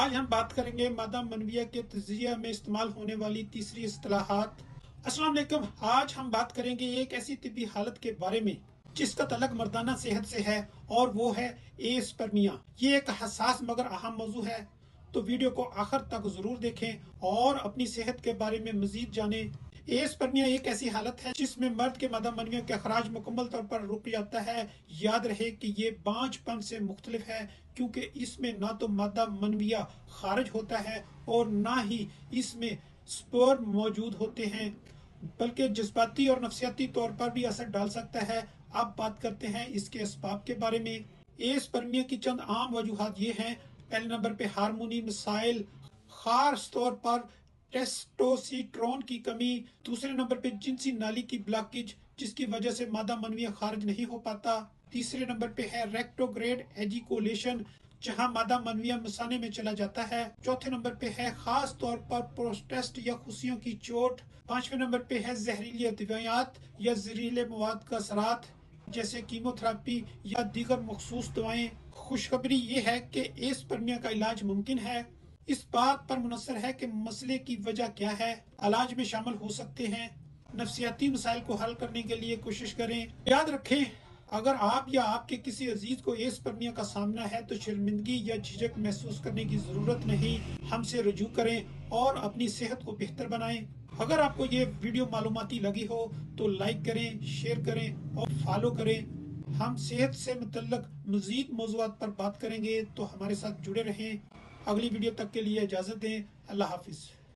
آج ہم بات کریں گے مادہ منویہ کے تجزیہ میں استعمال ہونے والی تیسری اصطلاحات۔ السلام علیکم۔ آج ہم بات کریں گے ایک ایسی طبی حالت کے بارے میں جس کا تعلق مردانہ صحت سے ہے، اور وہ ہے ایسپرمیا۔ یہ ایک حساس مگر اہم موضوع ہے، تو ویڈیو کو آخر تک ضرور دیکھیں اور اپنی صحت کے بارے میں مزید جانیں۔ ایسپرمیا ایک ایسی حالت ہے جس میں مرد کے مادہ منویہ کے اخراج مکمل طور پر رک جاتا ہے۔ یاد رہے کہ یہ بانجھ پن سے مختلف ہے، کیونکہ اس میں نہ تو مادہ منویہ خارج ہوتا ہے اور نہ ہی اس میں سپرم موجود ہوتے ہیں، بلکہ جذباتی اور نفسیاتی طور پر بھی اثر ڈال سکتا ہے۔ اب بات کرتے ہیں اس کے اسباب کے بارے میں۔ ایسپرمیا کی چند عام وجوہات یہ ہیں۔ پہلے نمبر پہ ہارمونی مسائل، خاص طور پر ٹیسٹوسٹیرون کی کمی۔ دوسرے نمبر پہ جنسی نالی کی بلاکیج، جس کی وجہ سے مادہ منویہ خارج نہیں ہو پاتا۔ تیسرے نمبر پہ ہے ریٹروگریڈ ایجیکولیشن، جہاں مادہ منویہ مثانے میں چلا جاتا ہے۔ چوتھے نمبر پہ ہے خاص طور پر پروسٹیٹ یا خصیوں کی چوٹ۔ پانچویں نمبر پہ ہے زہریلی ادویات یا زہریلے مواد کا اثرات، جیسے کیمو تھراپی یا دیگر مخصوص دوائیں۔ خوشخبری یہ ہے کہ ایسپرمیا کا علاج ممکن ہے۔ اس بات پر منحصر ہے کہ مسئلے کی وجہ کیا ہے۔ علاج میں شامل ہو سکتے ہیں۔ نفسیاتی مسائل کو حل کرنے کے لیے کوشش کریں۔ یاد رکھیں، اگر آپ یا آپ کے کسی عزیز کو ایسپرمیا کا سامنا ہے تو شرمندگی یا جھجک محسوس کرنے کی ضرورت نہیں۔ ہم سے رجوع کریں اور اپنی صحت کو بہتر بنائیں۔ اگر آپ کو یہ ویڈیو معلوماتی لگی ہو تو لائک کریں، شیئر کریں اور فالو کریں۔ ہم صحت سے متعلق مزید موضوعات پر بات کریں گے، تو ہمارے ساتھ جڑے رہیں۔ اگلی ویڈیو تک کے لیے اجازت دیں۔ اللہ حافظ۔